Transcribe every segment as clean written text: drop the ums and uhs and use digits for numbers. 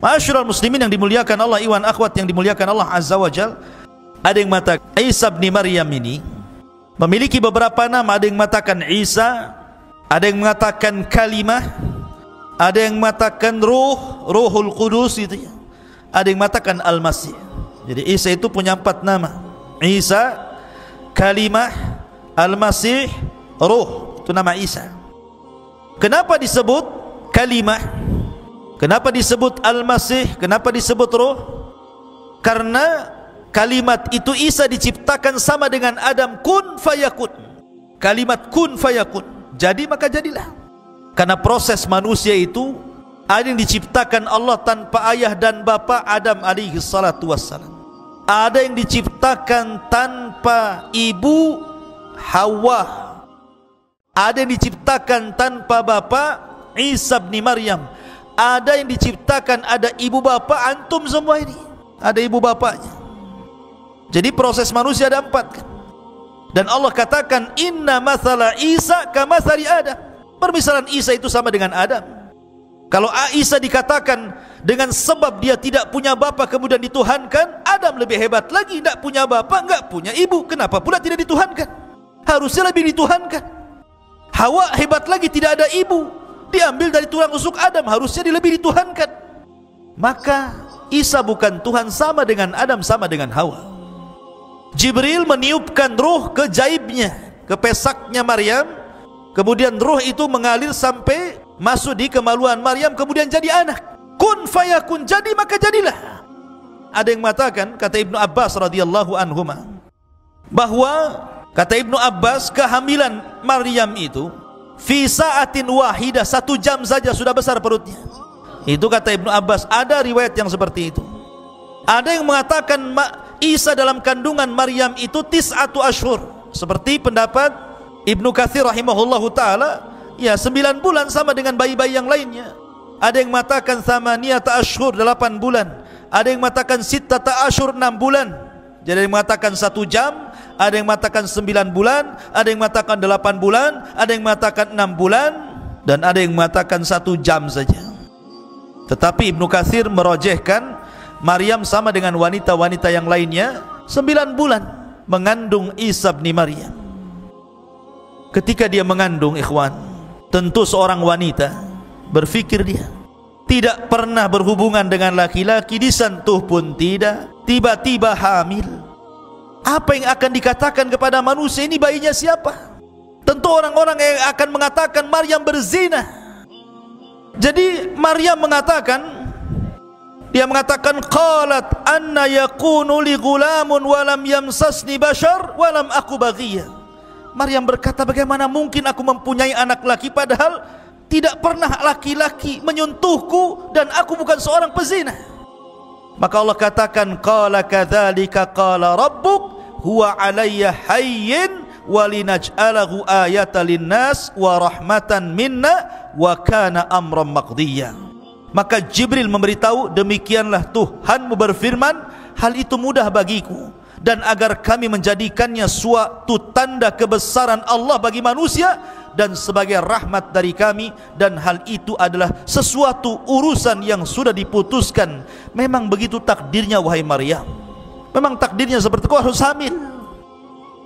Ma'asyiral muslimin yang dimuliakan Allah, iwan akhwat yang dimuliakan Allah Azza wa Jal, ada yang mengatakan Isa bin Maryam ini memiliki beberapa nama. Ada yang mengatakan Isa, ada yang mengatakan kalimah, ada yang mengatakan Ruhul Qudus itu ya. Ada yang mengatakan Al-Masih. Jadi Isa itu punya 4 nama. Isa, kalimah, Al-Masih, Ruh. Itu nama Isa. Kenapa disebut kalimah? Kenapa disebut Al-Masih? Kenapa disebut Ruh? Karena kalimat itu Isa diciptakan sama dengan Adam, kun fayakun. Kalimat kun fayakun, jadi maka jadilah. Karena proses manusia itu ada yang diciptakan Allah tanpa ayah dan bapa, Adam alaihi salatu wassalam. Ada yang diciptakan tanpa ibu, Hawa. Ada yang diciptakan tanpa bapa, Isa bin Maryam. Ada yang diciptakan ada ibu bapa, antum semua ini ada ibu bapanya. Jadi proses manusia ada 4 kan? Dan Allah katakan inna mathala Isa kamathali Adam. Permisalan Isa itu sama dengan Adam. Kalau Isa dikatakan dengan sebab dia tidak punya bapa kemudian dituhankan, Adam lebih hebat lagi, tidak punya bapa, enggak punya ibu, kenapa pula tidak dituhankan? Harusnya lebih dituhankan. Hawa hebat lagi, tidak ada ibu, diambil dari tulang rusuk Adam, harusnya lebih dituhankan. Maka Isa bukan Tuhan, sama dengan Adam, sama dengan Hawa. Jibril meniupkan ruh ke jaibnya, ke pesaknya Maryam, kemudian ruh itu mengalir sampai masuk di kemaluan Maryam, kemudian jadi anak. Kun fayakun, jadi maka jadilah. Ada yang mengatakan, kata Ibnu Abbas radhiyallahu anhuma, bahwa kata Ibnu Abbas kehamilan Maryam itu fi sa'atin wahidah, 1 jam saja sudah besar perutnya. Itu kata Ibnu Abbas. Ada riwayat yang seperti itu. Ada yang mengatakan Isa dalam kandungan Maryam itu 9 ashur, seperti pendapat Ibnu Katsir rahimahullahu taala, ya 9 bulan sama dengan bayi-bayi yang lainnya. Ada yang mengatakan 8 ashur, 8 bulan. Ada yang mengatakan 6 ashur, 6 bulan. Jadi ada yang mengatakan 1 jam, ada yang mengatakan 9 bulan, ada yang mengatakan 8 bulan, ada yang mengatakan 6 bulan, dan ada yang mengatakan 1 jam saja. Tetapi Ibnu Katsir merojehkan Maryam sama dengan wanita-wanita yang lainnya 9 bulan mengandung Isa bin Maryam. Ketika dia mengandung, ikhwan, tentu seorang wanita berfikir dia tidak pernah berhubungan dengan laki-laki, disentuh pun tidak, tiba-tiba hamil. Apa yang akan dikatakan kepada manusia, ini bayinya siapa? Tentu orang-orang yang akan mengatakan Maryam berzina. Jadi Maryam mengatakan, dia mengatakan qalat anna yakunu li ghulamun wa lam yamsasni bashar wa lam aku baghiyah. Maryam berkata, bagaimana mungkin aku mempunyai anak laki padahal tidak pernah laki-laki menyentuhku dan aku bukan seorang pezina. Maka Allah katakan qala kadzalika qala rabbuk huwa alayya hayyin wa linaj'alahu ayatan linnas wa rahmatan minna wa kana amran maqdiyya. Maka Jibril memberitahu, demikianlah Tuhanmu berfirman, hal itu mudah bagiku, dan agar kami menjadikannya suatu tanda kebesaran Allah bagi manusia dan sebagai rahmat dari kami, dan hal itu adalah sesuatu urusan yang sudah diputuskan. Memang begitu takdirnya wahai Maryam, memang takdirnya seperti itu, harus hamil.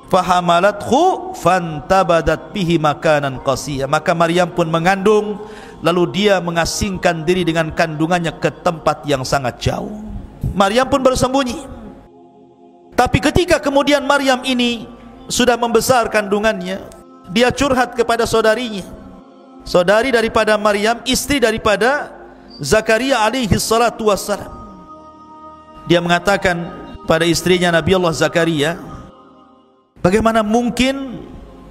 Fahamalathu fantabadat bihi makanan qasiyya. Maka Maryam pun mengandung, lalu dia mengasingkan diri dengan kandungannya ke tempat yang sangat jauh. Maryam pun bersembunyi. Tapi ketika kemudian Maryam ini sudah membesar kandungannya, dia curhat kepada saudarinya, saudari daripada Maryam, istri daripada Zakaria alaihi salatu wassalam. Dia mengatakan pada istrinya Nabi Allah Zakaria, bagaimana mungkin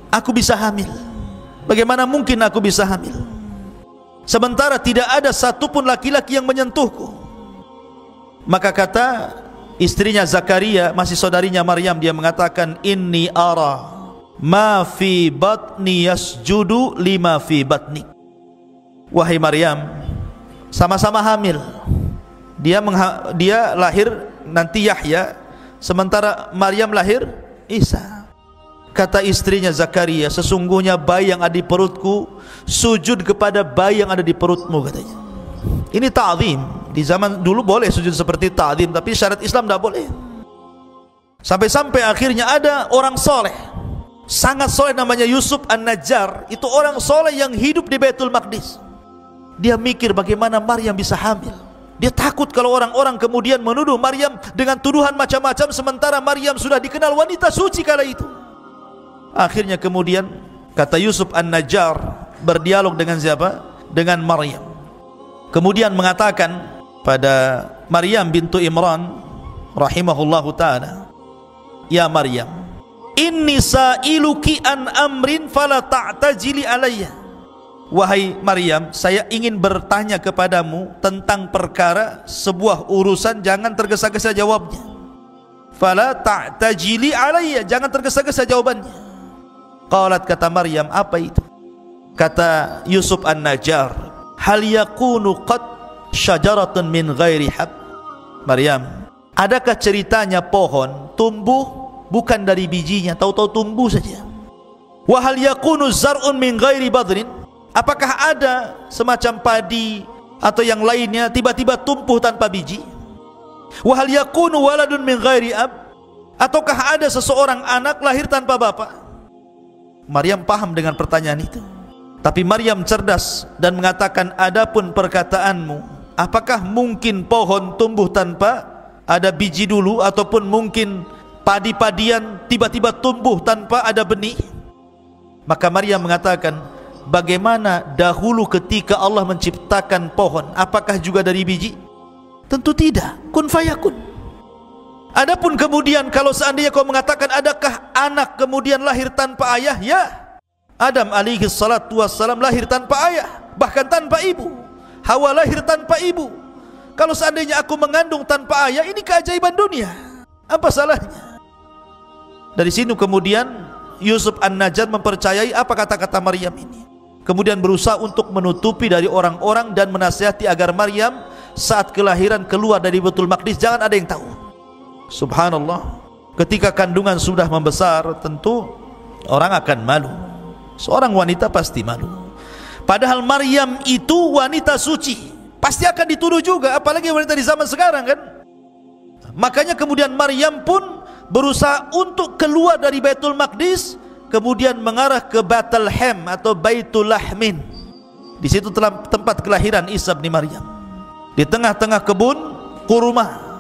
aku bisa hamil? Bagaimana mungkin aku bisa hamil? Sementara tidak ada satupun laki-laki yang menyentuhku. Maka kata istrinya Zakaria, masih saudarinya Maryam, dia mengatakan, inni ara ma fi batni yasjudu lima fi batni. Wahai Maryam, sama-sama hamil. Dia lahir nanti Yahya, sementara Maryam lahir Isa. Kata istrinya Zakaria, sesungguhnya bayi yang ada di perutku sujud kepada bayi yang ada di perutmu, katanya. Ini ta'zim, Di zaman dulu boleh sujud seperti ta'zim, tapi syariat Islam tidak boleh. Sampai-sampai akhirnya ada orang soleh, sangat soleh, namanya Yusuf An-Najjar. Itu orang soleh yang hidup di Baitul Maqdis. Dia mikir bagaimana Maryam bisa hamil. Dia takut kalau orang-orang kemudian menuduh Maryam dengan tuduhan macam-macam, sementara Maryam sudah dikenal wanita suci kala itu. Akhirnya kemudian kata Yusuf An-Najjar berdialog dengan siapa? Dengan Maryam. Kemudian mengatakan pada Maryam bintu Imran rahimahullahu ta'ala, ya Maryam, inni sa'iluki an amrin fala ta'tajili alayya. Wahai Maryam, saya ingin bertanya kepadamu tentang perkara, sebuah urusan, jangan tergesa-gesa jawabnya. Fala ta'tajili alayya, jangan tergesa-gesa jawabannya. Qalat, kata Maryam, apa itu? Kata Yusuf An-Najjar, hal yakunu qad syajaratun min ghairi hab. Maryam, adakah ceritanya pohon tumbuh bukan dari bijinya, tahu-tahu tumbuh saja? Wa hal yakunu zar'un min ghairi badrin, apakah ada semacam padi atau yang lainnya tiba-tiba tumbuh tanpa biji? Wa hal yakunu waladun min ghairi ab, ataukah ada seseorang anak lahir tanpa bapak? Maryam paham dengan pertanyaan itu, tapi Maryam cerdas dan mengatakan, adapun perkataanmu, apakah mungkin pohon tumbuh tanpa ada biji dulu, ataupun mungkin padi-padian tiba-tiba tumbuh tanpa ada benih? Maka Maryam mengatakan, bagaimana dahulu ketika Allah menciptakan pohon, apakah juga dari biji? Tentu tidak, kun fayakun. Adapun kemudian kalau seandainya kau mengatakan adakah anak kemudian lahir tanpa ayah, ya, Adam alaihi salatu wassalam lahir tanpa ayah, bahkan tanpa ibu. Hawa lahir tanpa ibu. Kalau seandainya aku mengandung tanpa ayah, ini keajaiban dunia, apa salahnya? Dari sini kemudian Yusuf An-Najjar mempercayai apa kata-kata Maryam ini, kemudian berusaha untuk menutupi dari orang-orang dan menasihati agar Maryam saat kelahiran keluar dari Baitul Maqdis jangan ada yang tahu. Subhanallah, ketika kandungan sudah membesar, tentu orang akan malu. Seorang wanita pasti malu. Padahal Maryam itu wanita suci, pasti akan dituduh juga, apalagi wanita di zaman sekarang kan. Makanya kemudian Maryam pun berusaha untuk keluar dari Baitul Maqdis, kemudian mengarah ke Bethlehem atau Baitul Lahmin. Di situ tempat kelahiran Isa bin Maryam. Di tengah-tengah kebun kurma.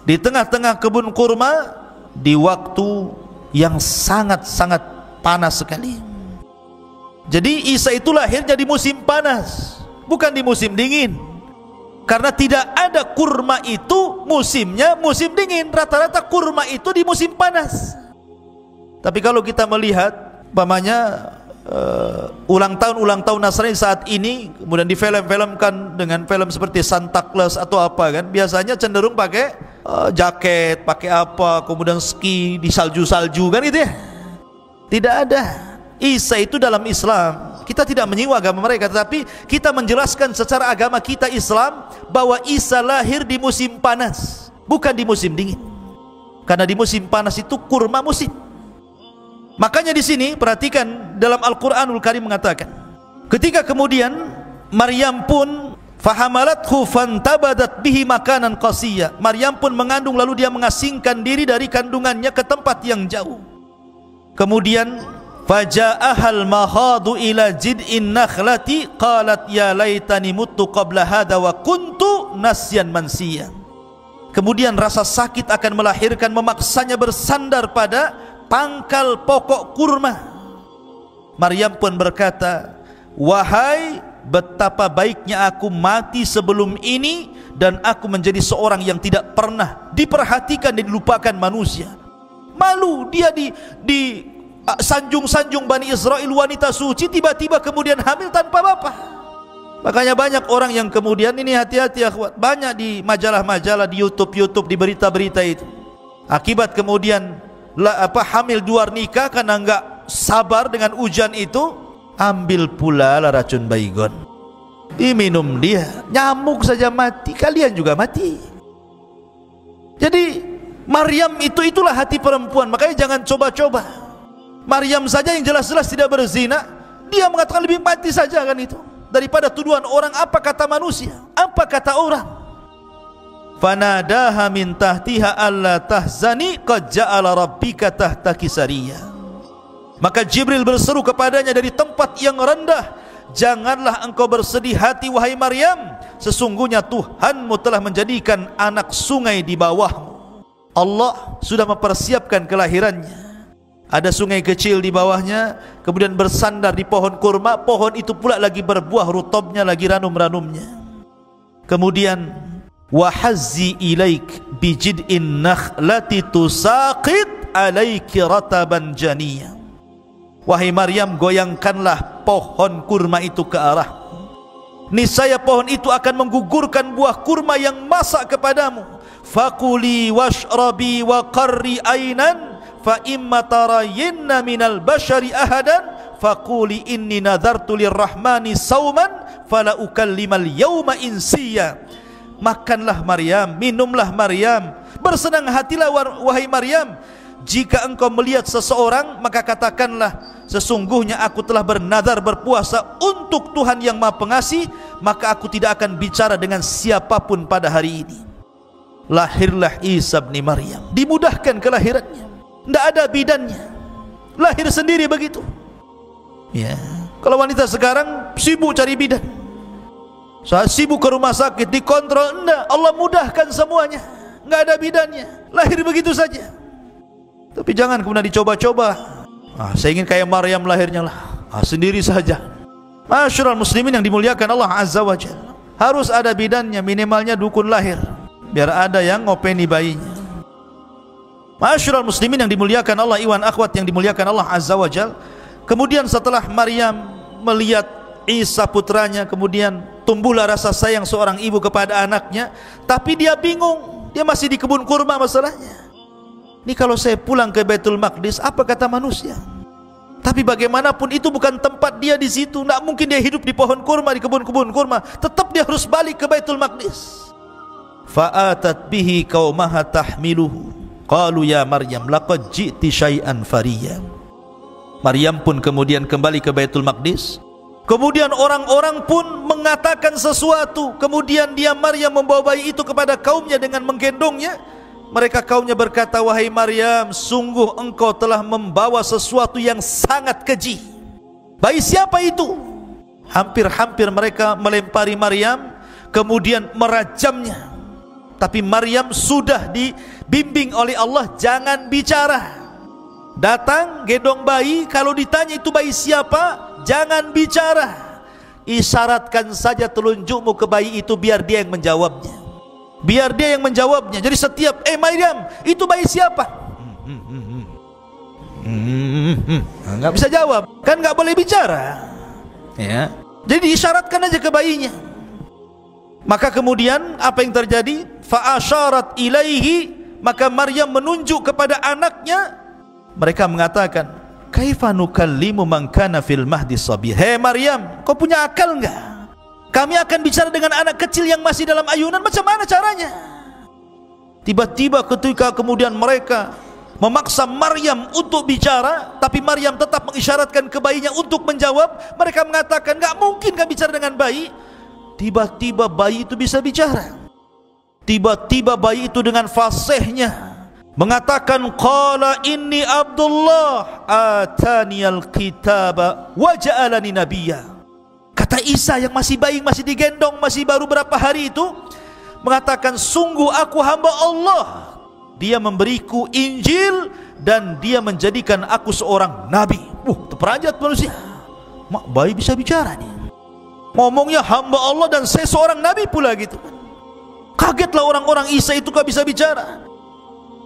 Di tengah-tengah kebun kurma, di waktu yang sangat-sangat panas sekali. Jadi Isa itu lahirnya di musim panas, bukan di musim dingin. Karena tidak ada kurma itu musimnya musim dingin, rata-rata kurma itu di musim panas. Tapi kalau kita melihat umpamanya ulang tahun Nasrani saat ini, kemudian difilm-filmkan dengan film seperti Santa Claus atau apa kan, biasanya cenderung pakai jaket, pakai apa, kemudian ski di salju-salju kan gitu ya. Tidak ada. Isa itu dalam Islam, kita tidak menyinggung agama mereka, tetapi kita menjelaskan secara agama kita Islam bahwa Isa lahir di musim panas, bukan di musim dingin. Karena di musim panas itu kurma musim. Makanya di sini perhatikan dalam Al-Qur'anul Karim mengatakan, ketika kemudian Maryam pun fahamalathu fantabadat bihi makanan qasiyya, Maryam pun mengandung lalu dia mengasingkan diri dari kandungannya ke tempat yang jauh. Kemudian faja'ahal mahadu ila jid'in nakhlati qalat ya laitani muttu qabla hadha wa kuntu nasyan mansiya. Kemudian rasa sakit akan melahirkan memaksanya bersandar pada pangkal pokok kurma. Maryam pun berkata, wahai, betapa baiknya aku mati sebelum ini dan aku menjadi seorang yang tidak pernah diperhatikan dan dilupakan manusia. Malu dia di sanjung-sanjung Bani Israel, wanita suci, tiba-tiba kemudian hamil tanpa bapak. Makanya banyak orang yang kemudian ini, hati-hati akhwat, banyak di majalah-majalah, di YouTube, di berita-berita itu, akibat kemudian hamil di luar nikah karena enggak sabar dengan ujian itu, ambil pula lah racun baygon, diminum dia, nyamuk saja mati, kalian juga mati. Jadi Maryam itulah hati perempuan. Makanya jangan coba-coba. Maryam saja yang jelas-jelas tidak berzina, dia mengatakan lebih mati saja kan itu, daripada tuduhan orang. Apa kata manusia, apa kata orang. fanadaha min tahtiha alla tahzani qad ja'ala rabbika tahtaki sariyya. Maka Jibril berseru kepadanya dari tempat yang rendah, janganlah engkau bersedih hati wahai Maryam, sesungguhnya Tuhanmu telah menjadikan anak sungai di bawahmu. Allah sudah mempersiapkan kelahirannya. Ada sungai kecil di bawahnya, kemudian bersandar di pohon kurma. Pohon itu pula lagi berbuah rutobnya, lagi ranum-ranumnya. Kemudian wahazzi ilaik bijid'in nakhlati tusaqit alaiki rataban janiyya. Wahai Maryam, goyangkanlah pohon kurma itu ke arah. Niscaya pohon itu akan menggugurkan buah kurma yang masak kepadamu. Fakuli washrabi wa qarri ainan fa imma tarayinna minal bashari ahadan faquli inni nadartu lirrahmani sauman fala ukallimal yawma insiya. Makanlah Maryam, minumlah Maryam, bersenang hatilah wahai Maryam. Jika engkau melihat seseorang, maka katakanlah, sesungguhnya aku telah bernadar berpuasa untuk Tuhan yang Maha Pengasih, maka aku tidak akan bicara dengan siapapun pada hari ini. Lahirlah Isa bin Maryam, dimudahkan kelahirannya, tidak ada bidannya, lahir sendiri begitu. Ya, kalau wanita sekarang sibuk cari bidan, saat sibuk ke rumah sakit dikontrol, enggak, Allah mudahkan semuanya, enggak ada bidannya, lahir begitu saja. Tapi jangan kemudian dicoba-coba. Saya ingin kayak Maryam lahirnya lah, sendiri saja. Masyarul muslimin yang dimuliakan Allah Azza wa Jalla, harus ada bidannya, minimalnya dukun lahir, biar ada yang ngopeni bayinya. Masyarul muslimin yang dimuliakan Allah, iwan akhwat yang dimuliakan Allah Azza wa Jalla. Kemudian setelah Maryam melihat Isa putranya, kemudian tumbuhlah rasa sayang seorang ibu kepada anaknya. Tapi dia bingung, dia masih di kebun kurma masalahnya. Ini kalau saya pulang ke Baitul Maqdis, apa kata manusia? Tapi bagaimanapun itu bukan tempat dia di situ. Tidak mungkin dia hidup di pohon kurma, di kebun-kebun kurma. Tetap dia harus balik ke Baitul Maqdis. Fa'atat bihi qaumaha tahmiluhu qalu ya Maryam laqad ji'ti syai'an fariyya. Maryam pun kemudian kembali ke Baitul Maqdis. Kemudian orang-orang pun mengatakan sesuatu. Kemudian dia Maryam membawa bayi itu kepada kaumnya dengan menggendongnya. Mereka kaumnya berkata, wahai Maryam, sungguh engkau telah membawa sesuatu yang sangat keji. Bayi siapa itu? Hampir-hampir mereka melempari Maryam, kemudian merajamnya. Tapi Maryam sudah dibimbing oleh Allah, jangan bicara. Datang, gendong bayi, kalau ditanya itu bayi siapa, jangan bicara. Isyaratkan saja telunjukmu ke bayi itu, biar dia yang menjawabnya. Biar dia yang menjawabnya. Jadi setiap, Maryam, itu bayi siapa? Nggak bisa jawab, kan nggak boleh bicara. Ya. Jadi diisyaratkan aja ke bayinya. Maka kemudian apa yang terjadi? Fa'asyarat ilaihi, maka Maryam menunjuk kepada anaknya. Mereka mengatakan, kaifa nukallimu man kana fil mahdi sabiyya. Hei Maryam, kau punya akal enggak? Kami akan bicara dengan anak kecil yang masih dalam ayunan, macam mana caranya? Tiba-tiba ketika kemudian mereka memaksa Maryam untuk bicara, tapi Maryam tetap mengisyaratkan ke bayinya untuk menjawab. Mereka mengatakan, enggak mungkin kami bicara dengan bayi. Tiba-tiba bayi itu bisa bicara. Tiba-tiba bayi itu dengan fasihnya mengatakan, qala inni Abdullah ataniyal kitaba wa ja'alani nabiyya. Kata Isa yang masih bayi, masih digendong, masih baru berapa hari itu, mengatakan, sungguh aku hamba Allah, dia memberiku Injil dan dia menjadikan aku seorang nabi. Terperanjat manusia, mak bayi bisa bicara nih, ngomongnya hamba Allah dan saya seorang nabi pula gitu. Kagetlah orang-orang, Isa itu kok bisa bicara.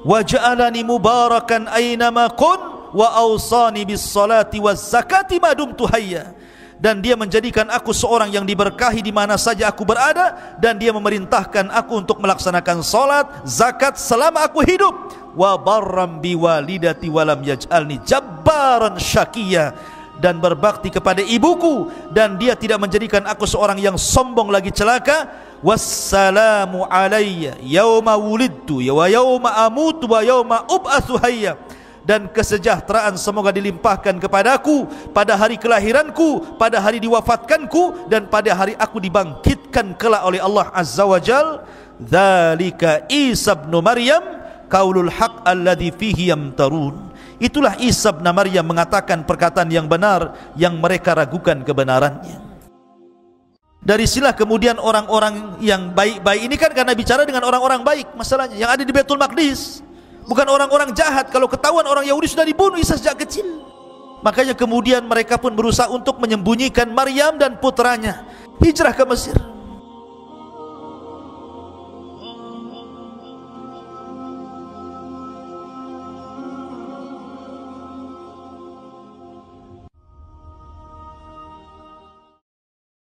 Wa ja'alani mubarakan aynama kun wa awsani bis salati waz zakati ma dumtu hayya. Dan dia menjadikan aku seorang yang diberkahi di mana saja aku berada, dan dia memerintahkan aku untuk melaksanakan salat, zakat selama aku hidup. Wa barram bi walidati wa lam yaj'alni jabbaran syaqiyya, dan berbakti kepada ibuku, dan dia tidak menjadikan aku seorang yang sombong lagi celaka. Wassalamu alayya yauma wulidtu wa yauma amutu wa yauma ub'atsu hayya. Dan kesejahteraan semoga dilimpahkan kepadaku pada hari kelahiranku, pada hari diwafatkanku, dan pada hari aku dibangkitkan. disebutkan kelak oleh Allah Azza wa Jal, dzalika Isa ibn Maryam qaulul haq alladzi fihi yamtarun. Itulah Isa bin Maryam mengatakan perkataan yang benar yang mereka ragukan kebenarannya. Dari silah kemudian orang-orang yang baik-baik ini kan karena bicara dengan orang-orang baik masalahnya yang ada di Baitul Maqdis, bukan orang-orang jahat. Kalau ketahuan orang Yahudi sudah dibunuh Isa sejak kecil, makanya kemudian mereka pun berusaha untuk menyembunyikan Maryam dan putranya, hijrah ke Mesir.